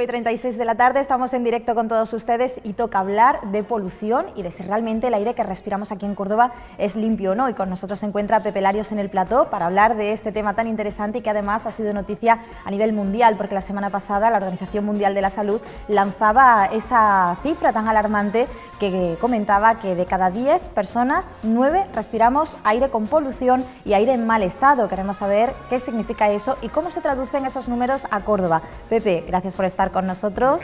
9:36 de la tarde, estamos en directo con todos ustedes y toca hablar de polución y de si realmente el aire que respiramos aquí en Córdoba es limpio o no. Y con nosotros se encuentra Pepe Larios en el plató para hablar de este tema tan interesante y que además ha sido noticia a nivel mundial, porque la semana pasada la Organización Mundial de la Salud lanzaba esa cifra tan alarmante que comentaba que de cada 10 personas, 9 respiramos aire con polución y aire en mal estado. Queremos saber qué significa eso y cómo se traducen esos números a Córdoba. Pepe, gracias por estar con nosotros.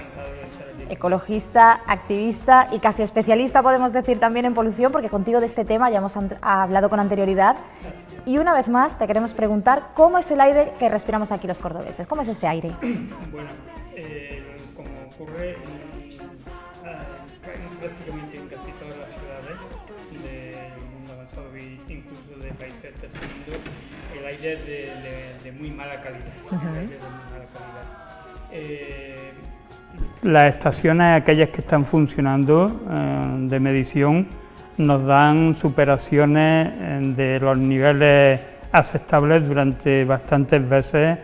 Ecologista, activista y casi especialista, podemos decir, también en polución, porque contigo de este tema ya hemos hablado con anterioridad. Y una vez más te queremos preguntar cómo es el aire que respiramos aquí los cordobeses. ¿Cómo es ese aire? Bueno, como ocurre prácticamente en casi todas las ciudades del mundo avanzado e incluso de países del tercer mundo, el aire es de muy mala calidad. Las estaciones, aquellas que están funcionando de medición, nos dan superaciones de los niveles aceptables durante bastantes veces,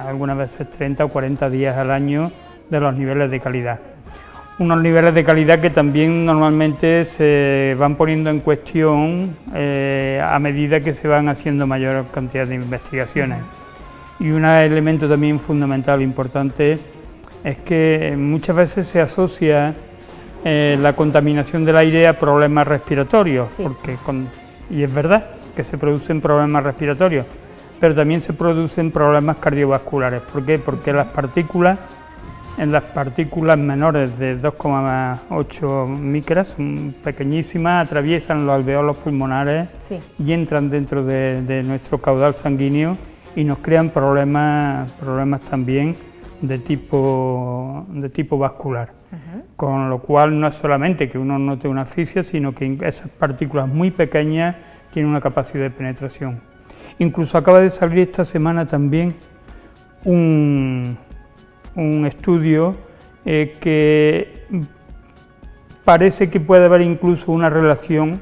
algunas veces 30 o 40 días al año, de los niveles de calidad. Unos niveles de calidad que también normalmente se van poniendo en cuestión a medida que se van haciendo mayor cantidad de investigaciones. Y un elemento también fundamental, importante, es que muchas veces se asocia la contaminación del aire a problemas respiratorios, sí. Y es verdad que se producen problemas respiratorios, pero también se producen problemas cardiovasculares. ¿Por qué? Porque en las partículas menores de 2,8 micras, son pequeñísimas, atraviesan los alveolos pulmonares, sí, y entran dentro de nuestro caudal sanguíneo y nos crean problemas también de tipo vascular. Con lo cual no es solamente que uno note una asfixia, sino que esas partículas muy pequeñas tienen una capacidad de penetración. Incluso acaba de salir esta semana también un estudio que parece que puede haber incluso una relación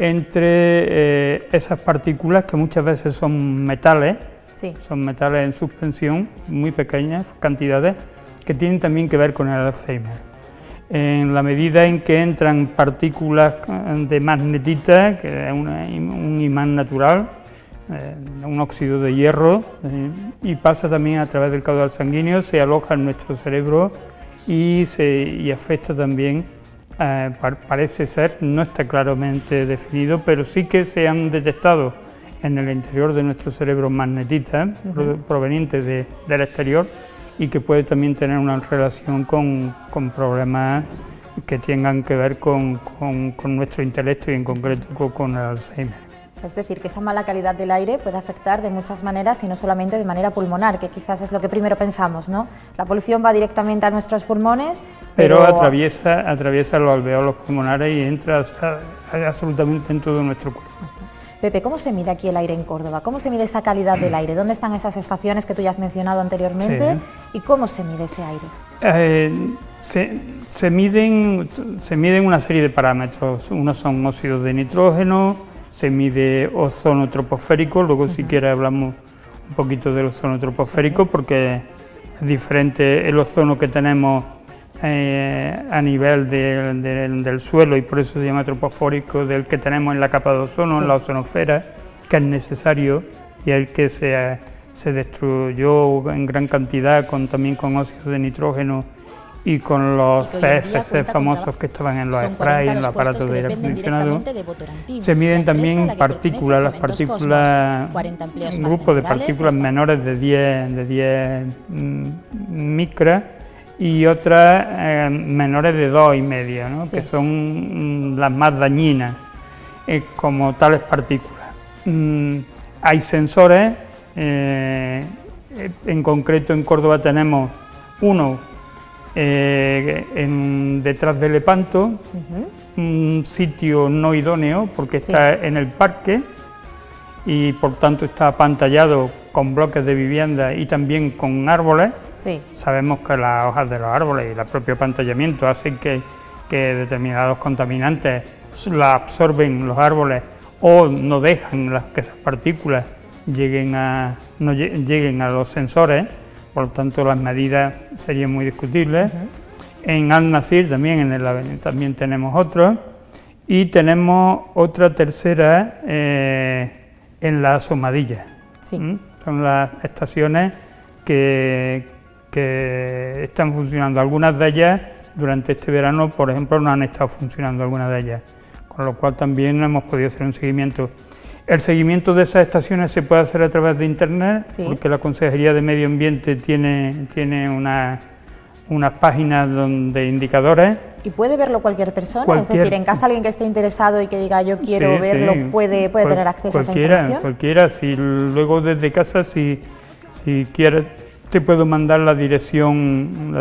entre esas partículas, que muchas veces son metales, sí, son metales en suspensión, muy pequeñas cantidades, que tienen también que ver con el Alzheimer. En la medida en que entran partículas de magnetita, que es un imán natural, un óxido de hierro, y pasa también a través del caudal sanguíneo, se aloja en nuestro cerebro y afecta también, parece ser, no está claramente definido, pero sí que se han detectado en el interior de nuestro cerebro magnetitas provenientes del exterior y que puede también tener una relación con problemas que tengan que ver con nuestro intelecto y en concreto con el Alzheimer. Es decir, que esa mala calidad del aire puede afectar de muchas maneras y no solamente de manera pulmonar, que quizás es lo que primero pensamos, ¿no? La polución va directamente a nuestros pulmones, pero atraviesa los alveolos pulmonares y entra absolutamente en todo nuestro cuerpo. Pepe, ¿cómo se mide aquí el aire en Córdoba? ¿Cómo se mide esa calidad del aire? ¿Dónde están esas estaciones que tú ya has mencionado anteriormente? Sí. ¿Y cómo se mide ese aire? Se miden una serie de parámetros. Unos son óxidos de nitrógeno, se mide ozono troposférico, luego si quieres hablamos un poquito del ozono troposférico, porque es diferente el ozono que tenemos a nivel del suelo, y por eso se llama troposférico, del que tenemos en la capa de ozono, en la ozonosfera, que es necesario y el que se destruyó en gran cantidad también con óxido de nitrógeno y con los CFC famosos que estaban en los sprays, en los aparatos de aire acondicionado. Se miden también partículas, un grupo de partículas menores de 10 micras y otras menores de 2,5, ¿no? Sí, que son las más dañinas como tales partículas. Hay sensores, en concreto en Córdoba tenemos uno detrás de Lepanto, un sitio no idóneo porque está en el parque y por tanto está apantallado con bloques de vivienda y también con árboles. Sí. Sabemos que las hojas de los árboles y el propio apantallamiento hacen que determinados contaminantes la absorben los árboles o no dejan que esas partículas lleguen a los sensores, por lo tanto las medidas serían muy discutibles. En Al-Nasir también, en el Avenida, también tenemos otros, y tenemos otra tercera en la Asomadilla. Sí. Son las estaciones que están funcionando. Algunas de ellas durante este verano, por ejemplo, no han estado funcionando algunas de ellas, con lo cual también no hemos podido hacer un seguimiento. El seguimiento de esas estaciones se puede hacer a través de Internet, sí, porque la Consejería de Medio Ambiente tiene unas páginas de indicadores. ¿Y puede verlo cualquier persona? Es decir, en casa alguien que esté interesado y que diga yo quiero verlo, ¿puede tener acceso a esa información? Cualquiera, si luego desde casa, si quieres, te puedo mandar la dirección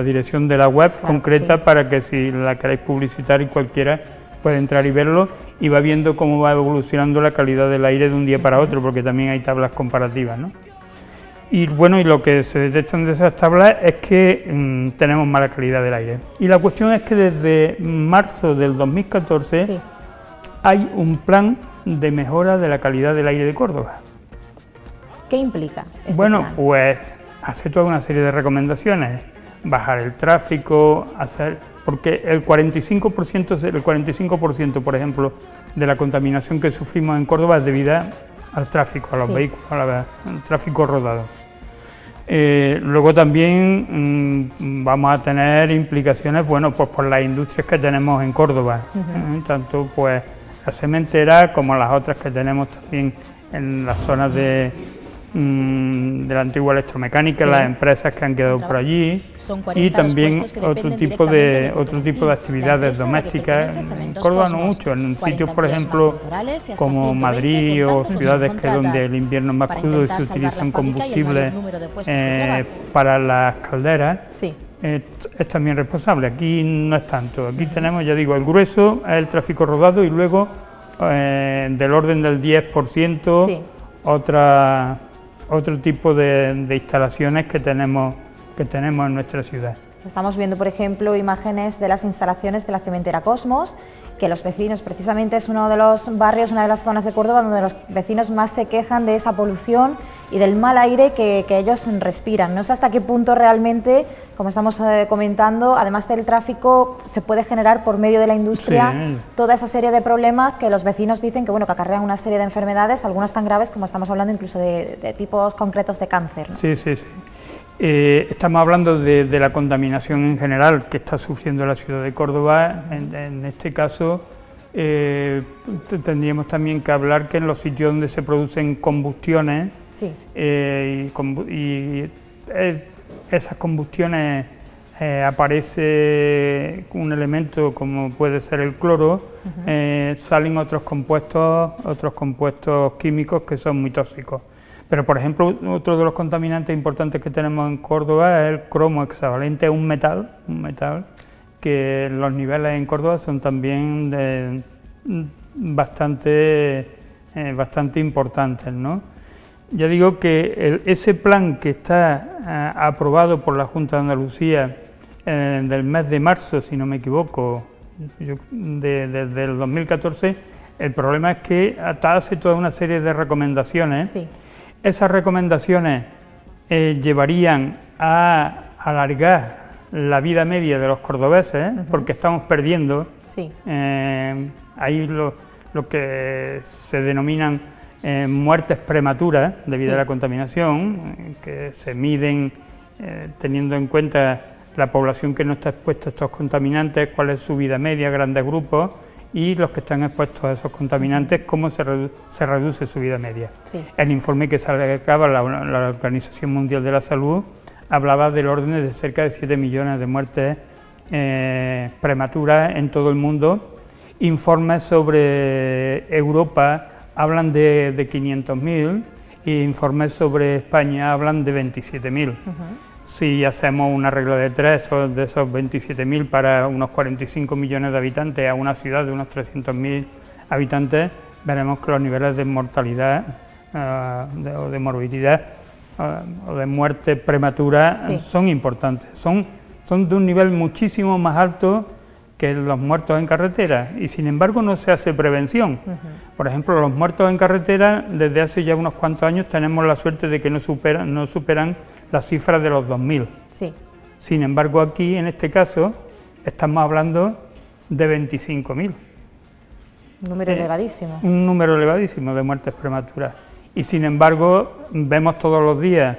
de la web concreta, para que si la queréis publicitar y cualquiera puede entrar y verlo, y va viendo cómo va evolucionando la calidad del aire de un día para otro, porque también hay tablas comparativas, ¿no? Y bueno, y lo que se detectan de esas tablas es que tenemos mala calidad del aire. Y la cuestión es que desde marzo del 2014 sí, hay un plan de mejora de la calidad del aire de Córdoba. ¿Qué implica ese plan? Pues hace toda una serie de recomendaciones, bajar el tráfico, porque el 45%, por ejemplo, de la contaminación que sufrimos en Córdoba es debida al tráfico, a los vehículos, al tráfico rodado. Luego también vamos a tener implicaciones, bueno, pues por las industrias que tenemos en Córdoba, tanto pues la cementera como las otras que tenemos también en las zonas de la antigua electromecánica, las empresas que han quedado por allí, y también otro tipo de actividades domésticas. En Córdoba no mucho, en sitios por ejemplo como Madrid o ciudades donde el invierno es más crudo y se utilizan combustibles para las calderas, es también responsable. Aquí no es tanto, aquí tenemos, ya digo, el grueso es el tráfico rodado, y luego del orden del 10% otro tipo de instalaciones que tenemos en nuestra ciudad. Estamos viendo, por ejemplo, imágenes de las instalaciones de la cementera Cosmos, que los vecinos, precisamente es uno de los barrios, una de las zonas de Córdoba donde los vecinos más se quejan de esa polución y del mal aire que ellos respiran. No sé hasta qué punto realmente, como estamos comentando, además del tráfico, se puede generar por medio de la industria toda esa serie de problemas que los vecinos dicen que acarrean una serie de enfermedades, algunas tan graves como estamos hablando incluso de tipos concretos de cáncer, ¿no? Sí. Estamos hablando de la contaminación en general que está sufriendo la ciudad de Córdoba. En este caso tendríamos también que hablar que en los sitios donde se producen combustiones y esas combustiones aparece un elemento como puede ser el cloro, salen otros compuestos químicos que son muy tóxicos. Pero, por ejemplo, otro de los contaminantes importantes que tenemos en Córdoba es el cromo hexavalente, un metal que los niveles en Córdoba son también bastante importantes, ¿no? Ya digo que ese plan que está aprobado por la Junta de Andalucía del mes de marzo, si no me equivoco, desde el 2014, el problema es que hace toda una serie de recomendaciones. Esas recomendaciones llevarían a alargar la vida media de los cordobeses, porque estamos perdiendo ahí lo que se denominan muertes prematuras debido a la contaminación, que se miden teniendo en cuenta la población que no está expuesta a estos contaminantes, cuál es su vida media, grandes grupos, y los que están expuestos a esos contaminantes, cómo se reduce su vida media. El informe que sacaba la Organización Mundial de la Salud hablaba del orden de cerca de 7 millones de muertes prematuras en todo el mundo. Informes sobre Europa hablan de 500.000 y informes sobre España hablan de 27.000. Si hacemos una regla de 3 de esos 27.000 para unos 45 millones de habitantes a una ciudad de unos 300.000 habitantes, veremos que los niveles de mortalidad o de morbilidad o de muerte prematura son importantes, son de un nivel muchísimo más alto que los muertos en carretera, y sin embargo no se hace prevención. Por ejemplo, los muertos en carretera desde hace ya unos cuantos años tenemos la suerte de que no superan las cifras de los 2000. Sí. Sin embargo, aquí, en este caso, estamos hablando de 25.000. Un número elevadísimo. Un número elevadísimo de muertes prematuras. Y sin embargo, vemos todos los días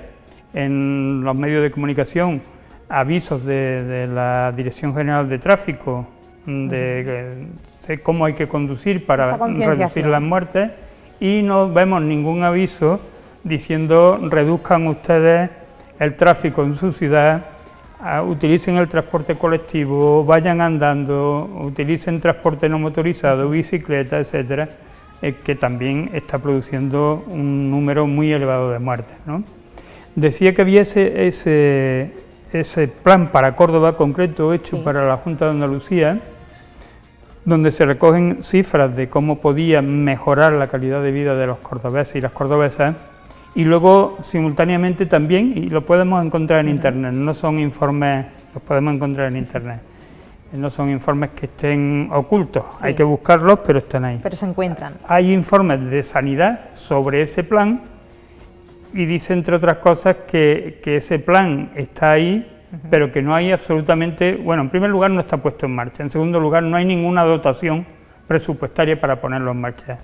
en los medios de comunicación avisos de la Dirección General de Tráfico de cómo hay que conducir para reducir las muertes, y no vemos ningún aviso diciendo reduzcan ustedes el tráfico en su ciudad, utilicen el transporte colectivo, vayan andando, utilicen transporte no motorizado, bicicleta, etcétera, que también está produciendo un número muy elevado de muertes, ¿no? Decía que había ese plan para Córdoba concreto hecho para la Junta de Andalucía, donde se recogen cifras de cómo podía mejorar la calidad de vida de los cordobeses y las cordobesas, y luego simultáneamente también, y lo podemos encontrar en Internet, no son informes, los podemos encontrar en Internet, no son informes que estén ocultos, hay que buscarlos, pero están ahí. Pero se encuentran. Hay informes de sanidad sobre ese plan, y dice, entre otras cosas, que ese plan está ahí, pero que no hay absolutamente, bueno, en primer lugar no está puesto en marcha, en segundo lugar no hay ninguna dotación presupuestaria para ponerlo en marcha.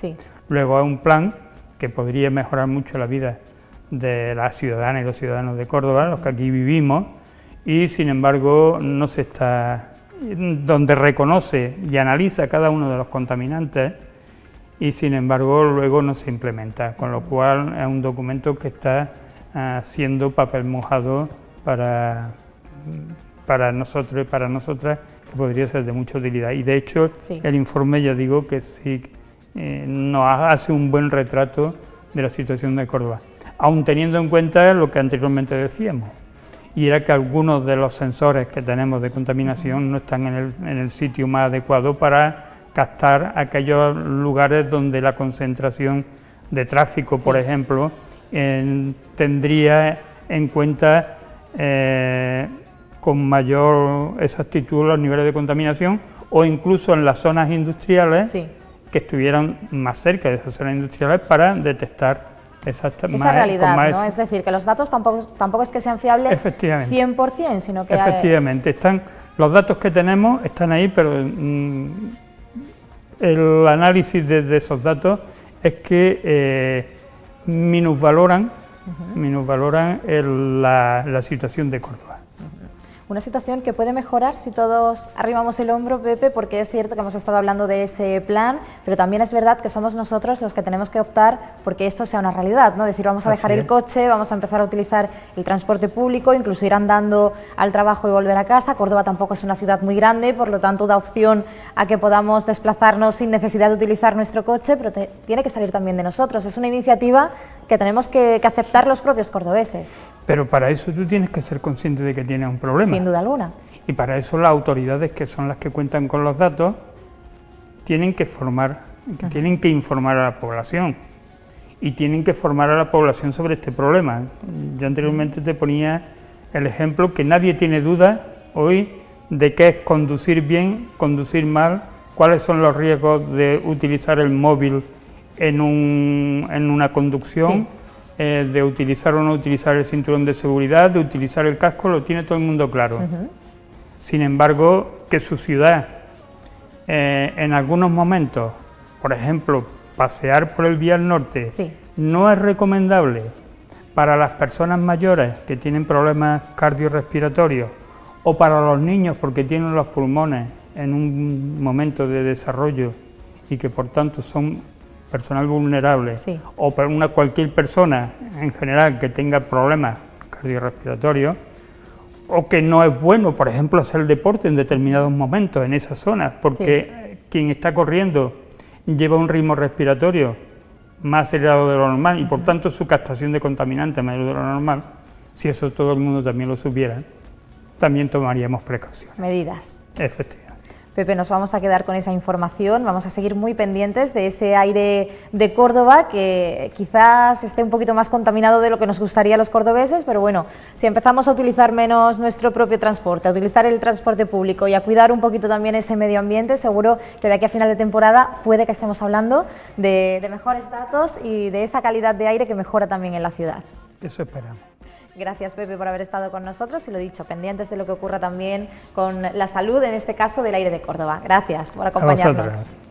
Luego es un plan que podría mejorar mucho la vida de las ciudadanas y los ciudadanos de Córdoba, los que aquí vivimos, y sin embargo no se está, donde reconoce y analiza cada uno de los contaminantes, y sin embargo luego no se implementa, con lo cual es un documento que está siendo papel mojado para nosotros y para nosotras, que podría ser de mucha utilidad. Y de hecho el informe, ya digo, que sí nos hace un buen retrato de la situación de Córdoba, aun teniendo en cuenta lo que anteriormente decíamos, y era que algunos de los sensores que tenemos de contaminación no están en el sitio más adecuado para captar aquellos lugares donde la concentración de tráfico, por ejemplo, tendría en cuenta con mayor exactitud los niveles de contaminación, o incluso en las zonas industriales que estuvieran más cerca de esas zonas industriales para detectar esa realidad, ¿no? Es decir, que los datos tampoco es que sean fiables 100%, sino que... Efectivamente, los datos que tenemos están ahí, pero el análisis de esos datos es que minusvaloran la situación de Córdoba. Una situación que puede mejorar si todos arrimamos el hombro, Pepe, porque es cierto que hemos estado hablando de ese plan, pero también es verdad que somos nosotros los que tenemos que optar porque esto sea una realidad, ¿no? Decir, vamos a dejar el coche, vamos a empezar a utilizar el transporte público, incluso ir andando al trabajo y volver a casa. Córdoba tampoco es una ciudad muy grande, por lo tanto da opción a que podamos desplazarnos sin necesidad de utilizar nuestro coche, pero tiene que salir también de nosotros. Es una iniciativa que tenemos que aceptar los propios cordobeses. Pero para eso tú tienes que ser consciente de que tienes un problema. Sin duda alguna. Y para eso las autoridades, que son las que cuentan con los datos, tienen que tienen que informar a la población, y tienen que formar a la población sobre este problema. Yo anteriormente te ponía el ejemplo que nadie tiene duda hoy de qué es conducir bien, conducir mal, cuáles son los riesgos de utilizar el móvil en una conducción, de utilizar o no utilizar el cinturón de seguridad, de utilizar el casco, lo tiene todo el mundo claro. Sin embargo, que su ciudad, en algunos momentos, por ejemplo, pasear por el Vial Norte, no es recomendable para las personas mayores que tienen problemas cardiorrespiratorios, o para los niños porque tienen los pulmones en un momento de desarrollo y que por tanto son personal vulnerable, o para cualquier persona en general que tenga problemas cardiorrespiratorios, o que no es bueno, por ejemplo, hacer deporte en determinados momentos en esas zonas, porque quien está corriendo lleva un ritmo respiratorio más acelerado de lo normal y por tanto su captación de contaminantes mayor de lo normal. Si eso todo el mundo también lo supiera, también tomaríamos precauciones. Medidas. Efectivamente. Pepe, nos vamos a quedar con esa información, vamos a seguir muy pendientes de ese aire de Córdoba que quizás esté un poquito más contaminado de lo que nos gustaría a los cordobeses, pero bueno, si empezamos a utilizar menos nuestro propio transporte, a utilizar el transporte público y a cuidar un poquito también ese medio ambiente, seguro que de aquí a final de temporada puede que estemos hablando de mejores datos y de esa calidad de aire que mejora también en la ciudad. Eso esperamos. Gracias, Pepe, por haber estado con nosotros y lo dicho, pendientes de lo que ocurra también con la salud, en este caso del aire de Córdoba. Gracias por acompañarnos. A vosotros.